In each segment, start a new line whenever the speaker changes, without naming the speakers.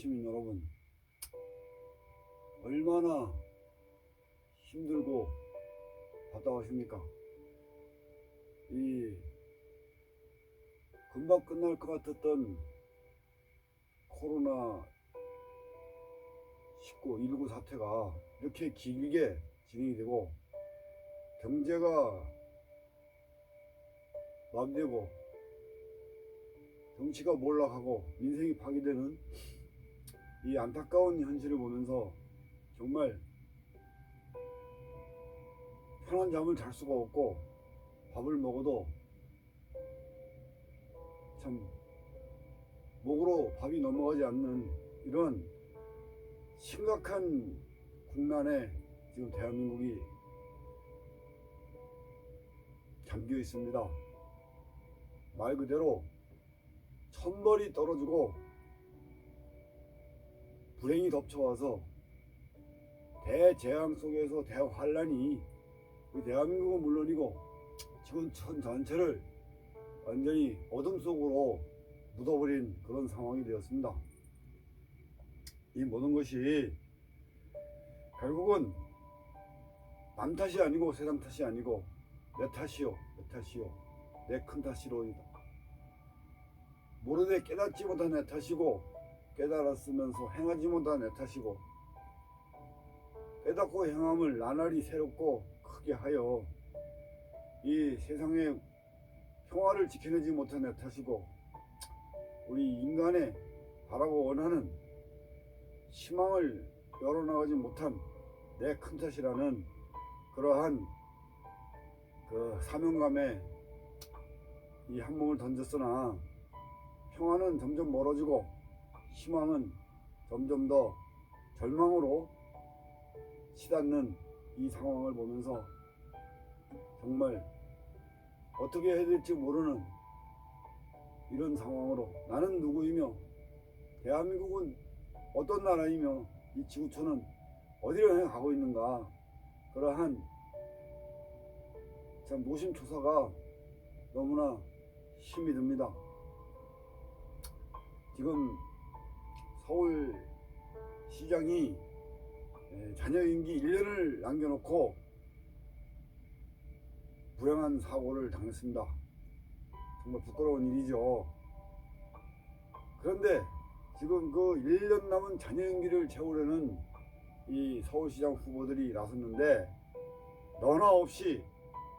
시민 여러분, 얼마나 힘들고 답답하십니까? 이 금방 끝날 것 같았던 코로나 19 사태가 이렇게 길게 진행이 되고 경제가 마비되고 정치가 몰락하고 민생이 파괴되는 이 안타까운 현실을 보면서 정말 편한 잠을 잘 수가 없고 밥을 먹어도 참 목으로 밥이 넘어가지 않는 이런 심각한 국난에 지금 대한민국이 잠겨 있습니다. 말 그대로 천벌이 떨어지고 불행이 덮쳐와서 대재앙 속에서 대환란이 우리 대한민국은 물론이고 지구촌 전체를 완전히 어둠 속으로 묻어버린 그런 상황이 되었습니다. 이 모든 것이 결국은 남 탓이 아니고 세상 탓이 아니고 내 탓이요, 내 큰 탓이로이다. 모르되 깨닫지 못한 내 탓이고 깨달았으면서 행하지 못한 내 탓이고 깨닫고 행함을 나날이 새롭고 크게 하여 이 세상의 평화를 지켜내지 못한 내 탓이고 우리 인간의 바라고 원하는 희망을 열어나가지 못한 내 큰 탓이라는 그러한 그 사명감에 이 한몸을 던졌으나 평화는 점점 멀어지고 희망은 점점 더 절망으로 치닫는 이 상황을 보면서 정말 어떻게 해야 될지 모르는 이런 상황으로 나는 누구이며 대한민국은 어떤 나라이며 이 지구촌은 어디로 향해 가고 있는가 그러한 참 노심초사가 너무나 힘이 듭니다. 지금 서울시장이 자녀 임기 1년을 남겨놓고 불행한 사고를 당했습니다. 정말 부끄러운 일이죠. 그런데 지금 그 1년 남은 자녀 임기를 채우려는 이 서울시장 후보들이 나섰는데 너나 없이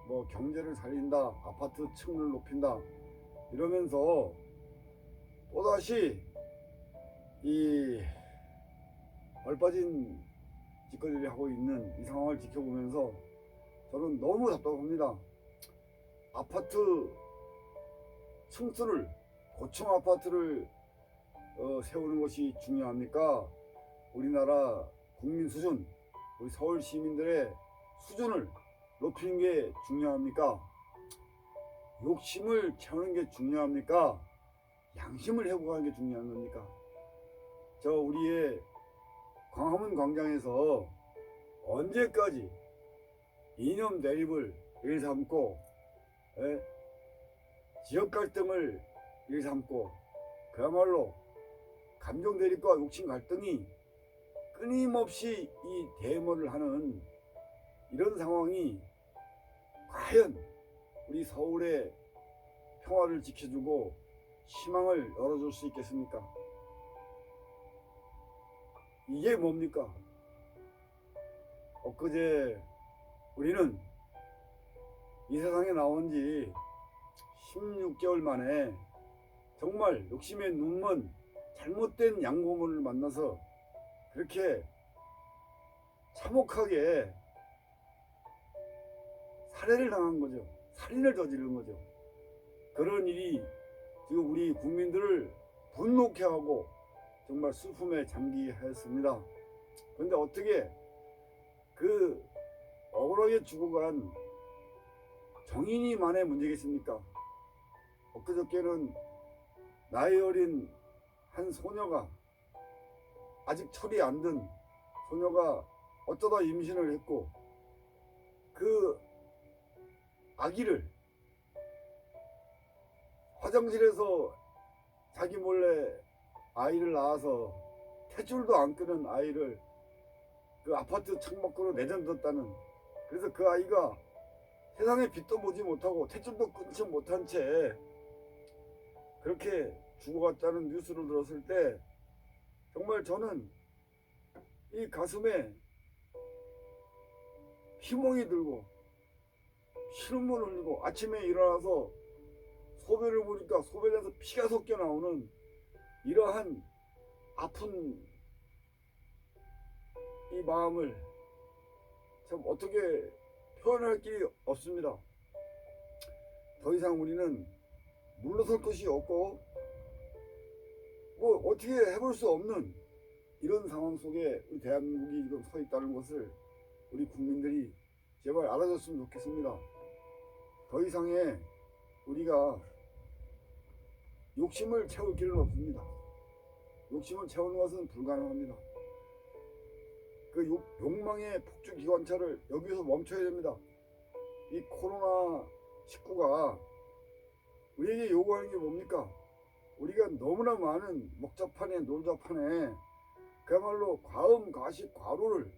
뭐 경제를 살린다, 아파트 층을 높인다 이러면서 또다시 이 얼빠진 짓거리를 하고 있는 이 상황을 지켜보면서 저는 너무 답답합니다. 아파트 층수를 고층 아파트를 세우는 것이 중요합니까? 우리나라 국민 수준, 우리 서울 시민들의 수준을 높이는 게 중요합니까? 욕심을 채우는 게 중요합니까? 양심을 회복하는 게 중요한 겁니까? 저 우리의 광화문 광장에서 언제까지 이념 대립을 일삼고 지역 갈등을 일삼고 그야말로 감정 대립과 욕심 갈등이 끊임없이 이 대모를 하는 이런 상황이 과연 우리 서울의 평화를 지켜주고 희망을 열어줄 수 있겠습니까? 이게 뭡니까? 엊그제 우리는 이 세상에 나온 지 16개월 만에 정말 욕심에 눈먼 잘못된 양고문을 만나서 그렇게 참혹하게 살해를 당한 거죠. 살인을 저지른 거죠. 그런 일이 지금 우리 국민들을 분노케 하고 정말 슬픔에 잠기게 하였습니다. 그런데 어떻게 그 억울하게 죽어간 정인이만의 문제겠습니까? 엊그저께는 나이 어린 한 소녀가 아직 철이 안 든 소녀가 어쩌다 임신을 했고 그 아기를 화장실에서 자기 몰래 아이를 낳아서 탯줄도 안 끄는 아이를 그 아파트 창밖으로 내던졌다는, 그래서 그 아이가 세상에 빛도 보지 못하고 탯줄도 끊지 못한 채 그렇게 죽어갔다는 뉴스를 들었을 때 정말 저는 이 가슴에 희망이 들고 신음을 흘리고, 아침에 일어나서 소변을 보니까 소변에서 피가 섞여 나오는 이러한 아픈 이 마음을 참 어떻게 표현할 길이 없습니다. 더 이상 우리는 물러설 것이 없고 뭐 어떻게 해볼 수 없는 이런 상황 속에 우리 대한민국이 지금 서 있다는 것을 우리 국민들이 제발 알아줬으면 좋겠습니다. 더 이상의 우리가 욕심을 채울 길은 없습니다. 욕심을 채우는 것은 불가능합니다. 그 욕망의 폭주 기관차를 여기서 멈춰야 됩니다. 이 코로나19가 우리에게 요구하는 게 뭡니까? 우리가 너무나 많은 먹자판에 놀자판에 그야말로 과음, 과식, 과로를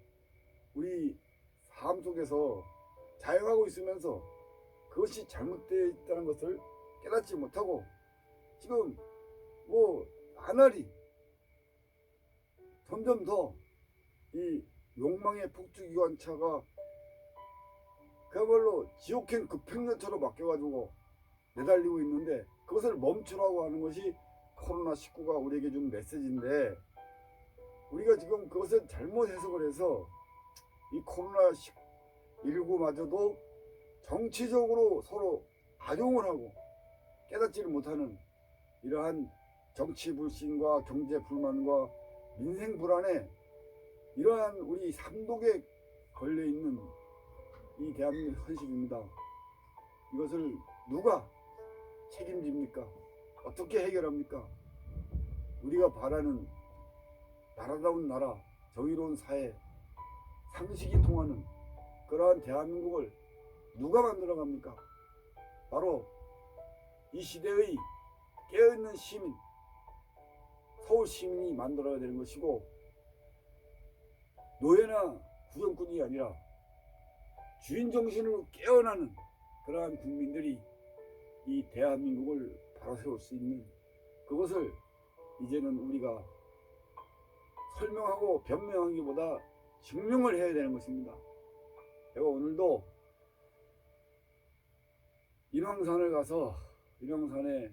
우리 삶 속에서 자행하고 있으면서 그것이 잘못되어 있다는 것을 깨닫지 못하고 지금 뭐 나날이 점점 더 이 욕망의 폭주기관차가 그야말로 지옥행 급행열차로 바뀌어가지고 내달리고 있는데, 그것을 멈추라고 하는 것이 코로나19가 우리에게 준 메시지인데, 우리가 지금 그것을 잘못 해석을 해서 이 코로나19마저도 정치적으로 서로 악용을 하고 깨닫지를 못하는 이러한 정치 불신과 경제 불만과 민생 불안에 이러한 우리 삼독에 걸려있는 이 대한민국 현실입니다. 이것을 누가 책임집니까? 어떻게 해결합니까? 우리가 바라는 나라다운 나라, 정의로운 사회, 상식이 통하는 그러한 대한민국을 누가 만들어갑니까? 바로 이 시대의 깨어있는 시민, 서울 시민이 만들어야 되는 것이고, 노예나 구경꾼이 아니라 주인정신으로 깨어나는 그러한 국민들이 이 대한민국을 바로 세울 수 있는, 그것을 이제는 우리가 설명하고 변명하기보다 증명을 해야 되는 것입니다. 제가 오늘도 인왕산을 가서 인왕산에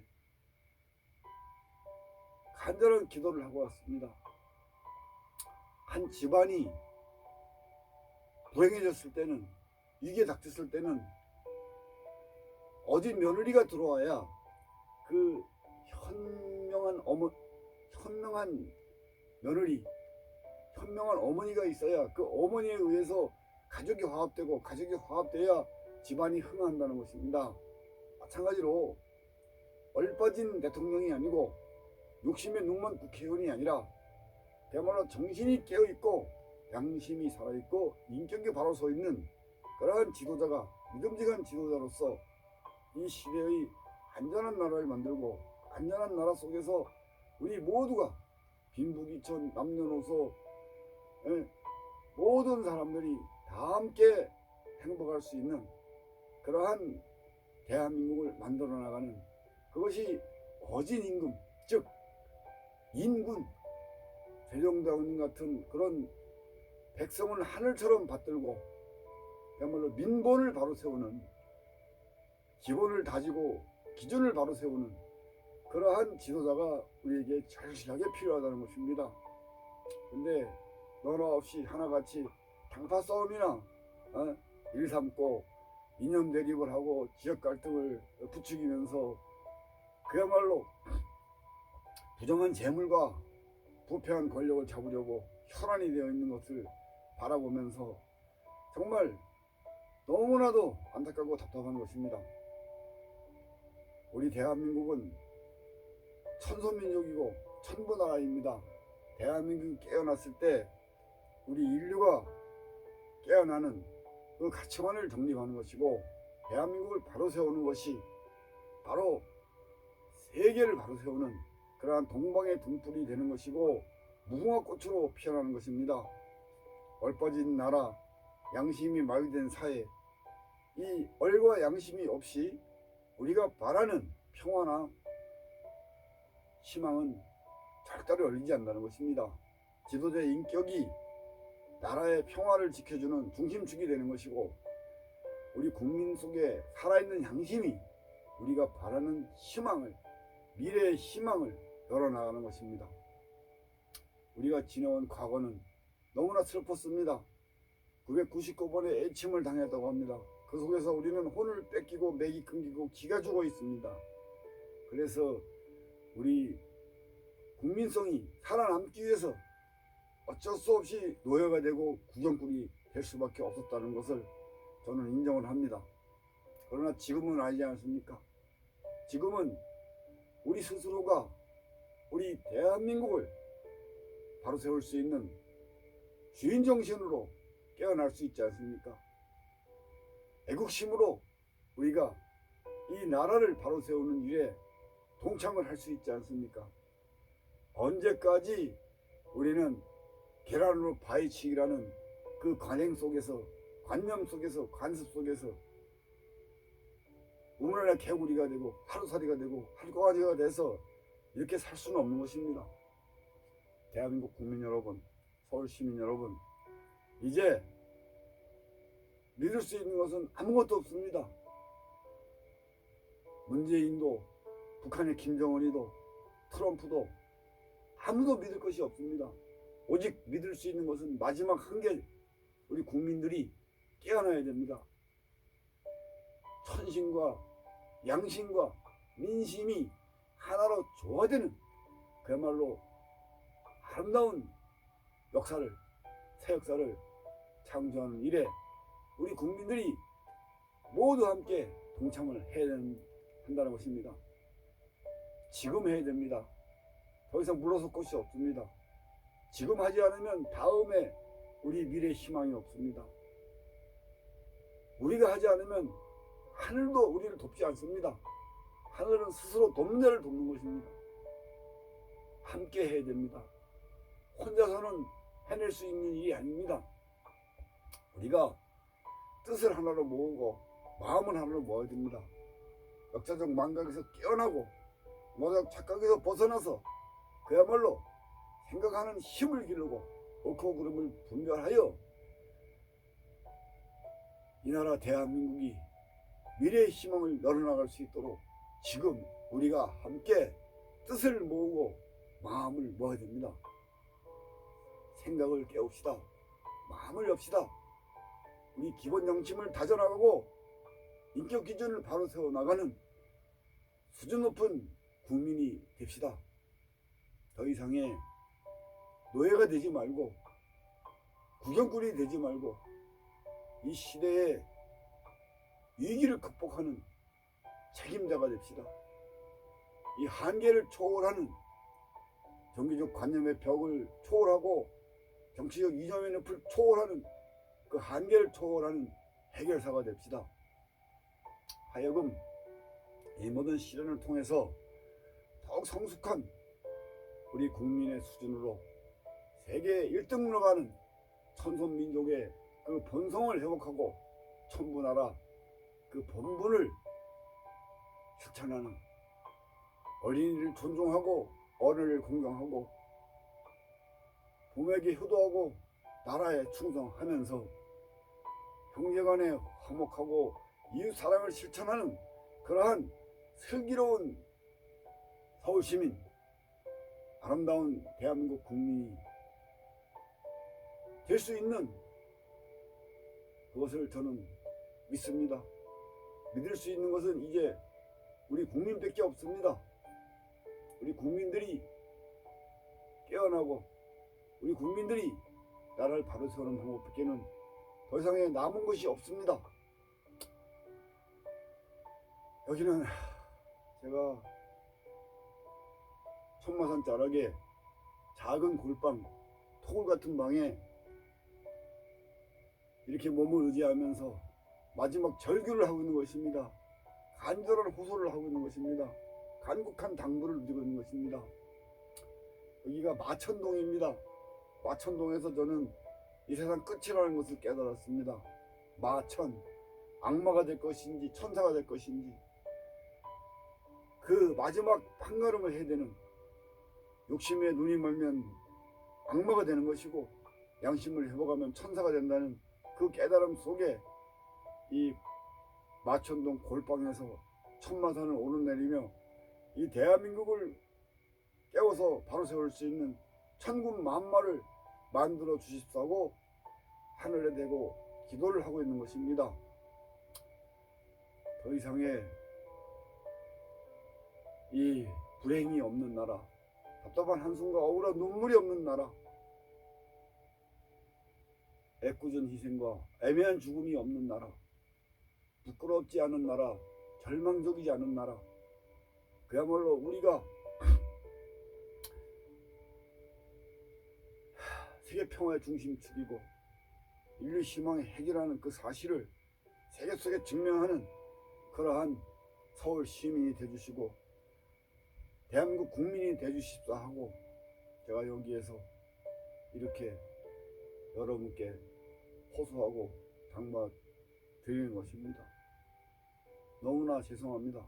간절한 기도를 하고 왔습니다. 한 집안이 불행해졌을 때는, 위기에 닥쳤을 때는 어디 며느리가 들어와야 그 현명한 며느리, 현명한 어머니가 있어야 그 어머니에 의해서 가족이 화합되고, 가족이 화합돼야 집안이 흥한다는 것입니다. 마찬가지로 얼빠진 대통령이 아니고 욕심에 눈먼 국회의원이 아니라 그야말로 정신이 깨어있고 양심이 살아있고 인격이 바로 서있는 그러한 지도자가, 믿음직한 지도자로서 이 시대의 안전한 나라를 만들고, 안전한 나라 속에서 우리 모두가 빈부귀천 남녀노소 모든 사람들이 다 함께 행복할 수 있는 그러한 대한민국을 만들어 나가는, 그것이 어진임금, 즉 인군, 세종대왕님 같은 그런 백성을 하늘처럼 받들고 그야말로 민본을 바로 세우는, 기본을 다지고 기준을 바로 세우는 그러한 지도자가 우리에게 절실하게 필요하다는 것입니다. 근데 너나 없이 하나같이 당파 싸움이나 일 삼고 이념 대립을 하고 지역 갈등을 부추기면서 그야말로 부정한 재물과 부패한 권력을 잡으려고 혈안이 되어 있는 것을 바라보면서 정말 너무나도 안타깝고 답답한 것입니다. 우리 대한민국은 천소민족이고 천부나라입니다. 대한민국이 깨어났을 때 우리 인류가 깨어나는 그 가치관을 정립하는 것이고, 대한민국을 바로 세우는 것이 바로 세계를 바로 세우는 그러한 동방의 등불이 되는 것이고, 무궁화꽃으로 피어나는 것입니다. 얼빠진 나라, 양심이 마비된 사회, 이 얼과 양심이 없이 우리가 바라는 평화나 희망은 절대로 열리지 않는다는 것입니다. 지도자의 인격이 나라의 평화를 지켜주는 중심축이 되는 것이고, 우리 국민 속에 살아있는 양심이 우리가 바라는 희망을, 미래의 희망을 열어나가는 것입니다. 우리가 지내온 과거는 너무나 슬펐습니다. 999번의 애침을 당했다고 합니다. 그 속에서 우리는 혼을 뺏기고 맥이 끊기고 기가 죽어 있습니다. 그래서 우리 국민성이 살아남기 위해서 어쩔 수 없이 노예가 되고 구경꾼이 될 수밖에 없었다는 것을 저는 인정을 합니다. 그러나 지금은 아니지 않습니까? 지금은 우리 스스로가 우리 대한민국을 바로 세울 수 있는 주인정신으로 깨어날 수 있지 않습니까? 애국심으로 우리가 이 나라를 바로 세우는 일에 동참을 할 수 있지 않습니까? 언제까지 우리는 계란으로 바위치기라는 그 관행 속에서, 관념 속에서, 관습 속에서 우물안의 개구리가 되고 하루살이가 되고 한꺼가지가 돼서 이렇게 살 수는 없는 것입니다. 대한민국 국민 여러분, 서울 시민 여러분, 이제 믿을 수 있는 것은 아무것도 없습니다. 문재인도, 북한의 김정은이도, 트럼프도 아무도 믿을 것이 없습니다. 오직 믿을 수 있는 것은 마지막 한계, 우리 국민들이 깨어나야 됩니다. 천신과 양심과 민심이 하나로 조화되는 그야말로 아름다운 역사를, 새 역사를 창조하는 일에 우리 국민들이 모두 함께 동참을 해야 한다는 것입니다. 지금 해야 됩니다. 더 이상 물러설 곳이 없습니다. 지금 하지 않으면 다음에 우리 미래 희망이 없습니다. 우리가 하지 않으면 하늘도 우리를 돕지 않습니다. 하늘은 스스로 돕는 데를 돕는 것입니다. 함께 해야 됩니다. 혼자서는 해낼 수 있는 일이 아닙니다. 우리가 뜻을 하나로 모으고 마음을 하나로 모아야 됩니다. 역사적 망각에서 깨어나고 모적 착각에서 벗어나서 그야말로 생각하는 힘을 기르고 옳고 그름을 분별하여 이 나라 대한민국이 미래의 희망을 열어나갈 수 있도록 지금 우리가 함께 뜻을 모으고 마음을 모아야 됩니다. 생각을 깨웁시다. 마음을 엽시다. 우리 기본 정침을 다져나가고 인격 기준을 바로 세워나가는 수준 높은 국민이 됩시다. 더 이상의 노예가 되지 말고 구경꾼이 되지 말고 이 시대의 위기를 극복하는 책임자가 됩시다. 이 한계를 초월하는 정기적 관념의 벽을 초월하고 정치적 이념의 늪을 초월하는 그 한계를 초월하는 해결사가 됩시다. 하여금 이 모든 시련을 통해서 더욱 성숙한 우리 국민의 수준으로 세계 1등으로 가는 천손민족의 그 본성을 회복하고 천부나라 그 본분을 실천하는, 어린이를 존중하고 어른을 공경하고 부모에게 효도하고 나라에 충성하면서 형제간에 화목하고 이웃사랑을 실천하는 그러한 슬기로운 서울시민, 아름다운 대한민국 국민이 될 수 있는 그것을 저는 믿습니다. 믿을 수 있는 것은 이제 우리 국민밖에 없습니다. 우리 국민들이 깨어나고 우리 국민들이 나라를 바로 세우는 방법밖에는 더 이상의 남은 것이 없습니다. 여기는 제가 천마산 자락에 작은 골방, 토굴 같은 방에 이렇게 몸을 의지하면서 마지막 절규를 하고 있는 것입니다. 간절한 호소를 하고 있는 것입니다. 간곡한 당부를 누리고 있는 것입니다. 여기가 마천동입니다. 마천동에서 저는 이 세상 끝이라는 것을 깨달았습니다. 마천, 악마가 될 것인지 천사가 될 것인지 그 마지막 한 걸음을 해야 되는, 욕심에 눈이 멀면 악마가 되는 것이고 양심을 회복하면 천사가 된다는 그 깨달음 속에 이 마천동 골방에서 천마산을 오르내리며 이 대한민국을 깨워서 바로 세울 수 있는 천군 만마를 만들어 주십사고 하늘에 대고 기도를 하고 있는 것입니다. 더 이상의 이 불행이 없는 나라, 답답한 한숨과 억울한 눈물이 없는 나라, 애꿎은 희생과 애매한 죽음이 없는 나라, 부끄럽지 않은 나라, 절망적이지 않은 나라, 그야말로 우리가 세계 평화의 중심축이고 인류 희망의 핵이라는 그 사실을 세계 속에 증명하는 그러한 서울 시민이 되주시고 대한민국 국민이 되주십사 하고 제가 여기에서 이렇게 여러분께 호소하고 당부드리는 것입니다. 너무나 죄송합니다.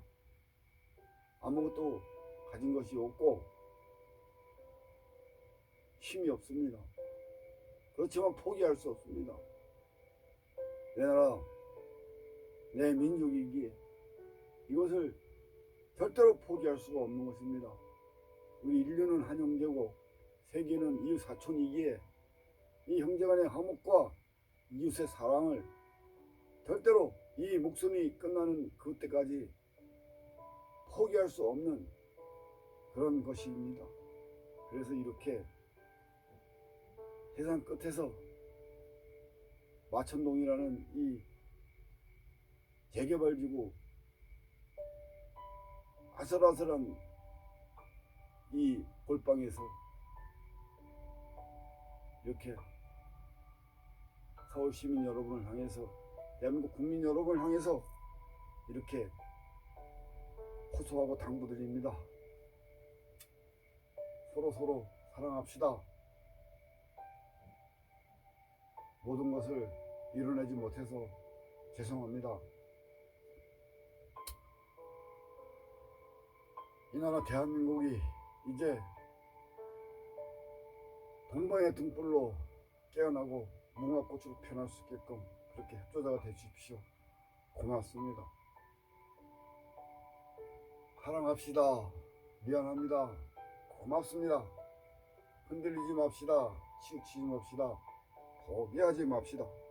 아무것도 가진 것이 없고 힘이 없습니다. 그렇지만 포기할 수 없습니다. 내 나라, 내 민족이기에 이것을 절대로 포기할 수가 없는 것입니다. 우리 인류는 한 형제고 세계는 이웃 사촌이기에 이 형제간의 화목과 이웃의 사랑을 절대로 이 목숨이 끝나는 그때까지 포기할 수 없는 그런 것입니다. 그래서 이렇게 세상 끝에서 마천동이라는 이 재개발지구 아슬아슬한 이 골방에서 이렇게 서울 시민 여러분을 향해서 대한민국 국민 여러분을 향해서 이렇게 호소하고 당부드립니다. 서로 사랑합시다. 모든 것을 이뤄내지 못해서 죄송합니다. 이 나라 대한민국이 이제 동방의 등불로 깨어나고 무궁화꽃으로 피어날 수 있게끔 그렇게 협조자가 되십시오. 고맙습니다. 사랑합시다. 미안합니다. 고맙습니다. 흔들리지 맙시다. 치우치지 맙시다. 포기하지 맙시다.